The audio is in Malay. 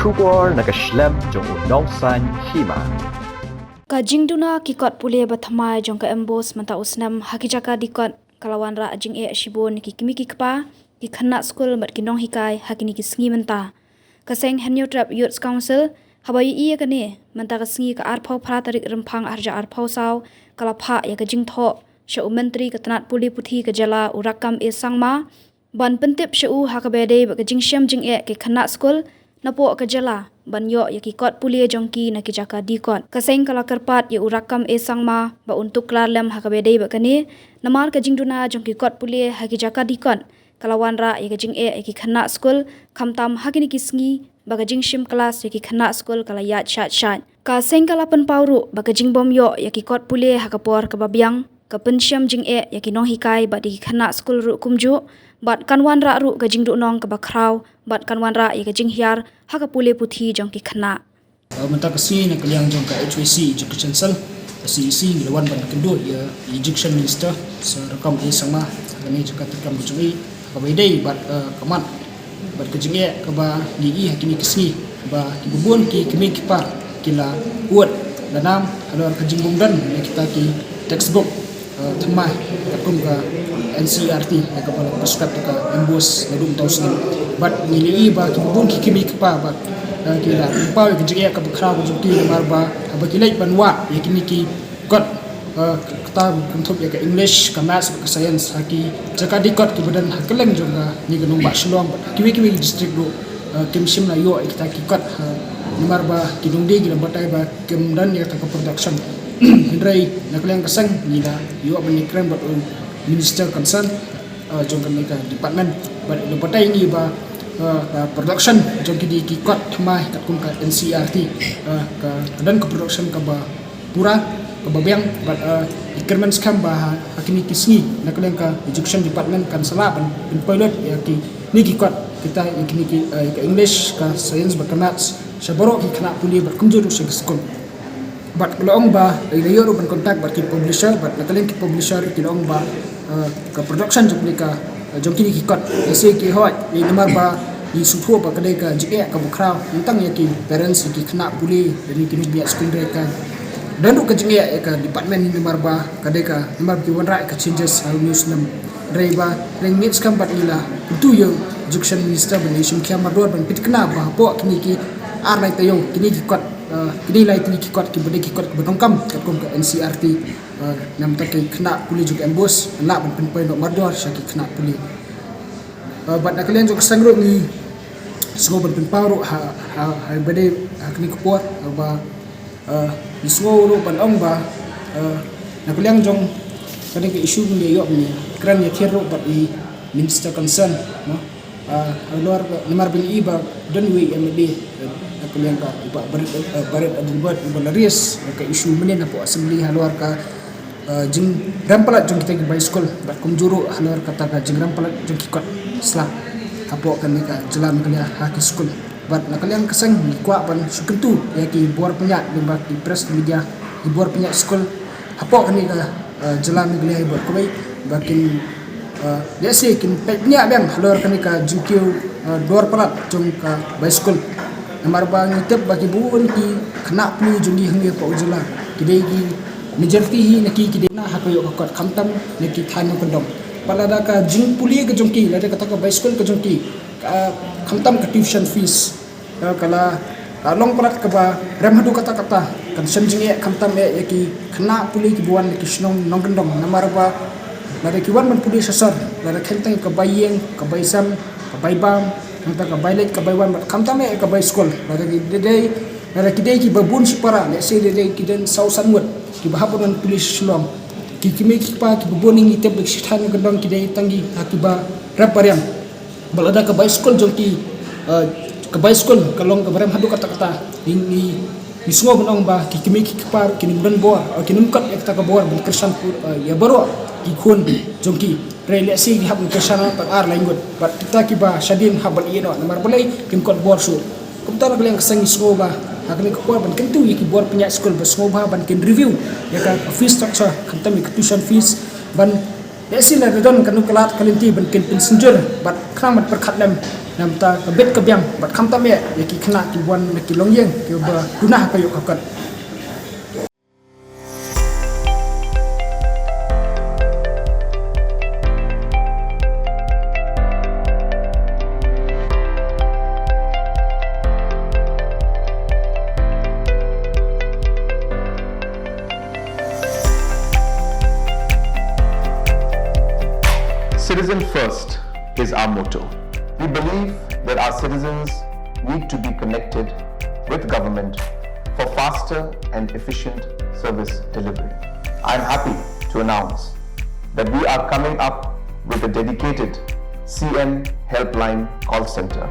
Shubor nakashlem jong unong san hima. Kajing duna kikot pulih bathamai jong ka embos manta usnam hakijaka dikot kalawan ra jing shibon ki kimi kikpa ki khana school mat kinong hikai hakini ki sngi menta kaseng hanyo trap youth council habai iya kane manta ka sngi ka arphau phra tarik remphang arja arphau saw kalapha ya ka jing tho sha menteri ka tanat pulih puthi ka jala urakam e sangma ban pentip sha u hakabede ka jing syam jing ki khana school napo ka jala banyo ya ki kot pulia jongki na ki jaka dikot kaseng kala karpat ya urakam e sangma ba untuk klarlem hakabede ba kani namar ka jingduna jongki kot pulia ha ki jaka dikot kalawan ra ya jing ki khana school khamtam hakini ki sngi ba ka jing shim class ya ki khana school kala ya chat chat ka seng kala pen pauru ba ka jing bom yo ya ki kot pulia ha ka por ka babyang ka pensyam jing ya ki no hikai ba di khana school ru kumju bat kanwan ra ru ka jing du nong ka bakraw bat kanwan ra ya ka jing hiar ha ka pule puthi jong ki khana menta kasi na kaliang jong ka HYC Education Cell CEC gilawan ban kendo ya Education Minister sa rakam e sama kami juga terkam bujui ka bedai bat kamat bat ka jing ka ba gi hakimi kisni ba ibubun ki kimi kipa kila uat danam alor ka jing bumdan kita ki textbook thamai kakum ka NCRT ya kepala pasukan ka embos nadung tausin bat nili ba ki bun ki kimi pa bat kila pa ki jige ka khra ko juti marba ba ki lait banwa ya kimi ki got kata kuntup ya ka English ka maths ka science haki jaka dikot ki badan hakeleng jonga ni gunung ba shlom kimi district ro kim sim na yo kita ki got marba ki dungde gi batai ba kim dan ya ka production hindrai nakeleng kasang nila yo abni krem bat minister concern jong kami ka department but the patai ni ba production jong ki di kot thmai kat kum ka NCRT ka dan ka production ka ba pura ka babyang but ikirman skam ba hakini kisni nakaleng ka education department kan sala ban pilot ya ki ni ki kot kita ikini ki ka English ka science ba ka maths sabaro ki kana puli ba kumjuru sa school but long ba ilayo ro ban contact ba ki publisher but nakaleng ki publisher ki long ba ka production jukli ka jongki ki kot ese ki hoi ni namar ba ni supho ba kade ka jike ka bukhra intang ya ki parents ki khna puli dari ki biak school re ka dan ka jike ka department ni namar ba kade ka namar ki wanra ka changes news nam re ba reng mix kam bat ila tu yo education minister ban isim khamar dor ban pit kna ba po kini ki ar lai tayo kini ki kot kini lai kini ki kot ki bade ki kot ba kam ka NCRT nam tak kena puli juga embos nak penpai nak mardor syaki kena puli bat nak kalian juga sangro ni semua penparu ha bade kini kupor ba semua ro ban ong ba nak kalian jong kadang ke isu ni yo ni kran ya thero bat ni minister concern no luar nomor bin iba dan we md nak kalian ka iba baret adil bat balaris ka isu menen apa assembly luar ka jing rampalat jong kita by school bat kumjuru halar kata ka jing rampalat jong kikot sla apo kan ka jalan kalian haki school bat nakalian keseng ni kwa ban sukentu ya ki bor penyak limba di press media di bor penyak school apo kan ka jalan kalian buat kubai bakin ya se kin penyak bang halar kan ka jingkiu dor palat jong ka by school namar bang itep bagi buun ki kena plu jongi hangi pa ujala kidai ki majority hi naki kidena hakoyo kot khamtam naki thano kondom palada ka jing puli ka jongki lada kata ka by school ka jongki khamtam ka tuition fees kala long palat ka ba ramhadu kata kan sanjing khamtam yaki khna puli ki buan ki snong nong kondom namar ba lada ki wan man puli sasar lada khentang ka bayeng ka baysam ka baybam nanta ka baylet ka baywan khamtam ka by school lada ki dei lada ki dei ki babun sipara le se dei ki den sausan mut ki bahapunan pulis slom ki kimi ki pa ki boning ite bek sithan gedong ki dei tangi akiba rapariam balada ka by school jongki ka by school kalong ka baram hadu kata ini semua benong ba ki kimi ki par ki nimban bor ki nimkat ek ta ka bor ben kersan ya baro ki khun jongki rele si ki habun kersana tak ar langut bat kita ki ba shadin habal yeno namar bolai kim kot bor su kumtar galeng kesangi semua ba hakni ko ban kentu yiki bor penyak school ba semua ban ken review ya ka fee structure kantami tuition fees ban ya sila don kanu kelat kalinti ban ken passenger bat kram mat perkhatlem namta kabet kabyang bat kham tam ye ki khna ki wan ki longyeng ki ba dunah kayo kakat. Citizen first is our motto. We believe that our citizens need to be connected with government for faster and efficient service delivery. I am happy to announce that we are coming up with a dedicated CM helpline call center.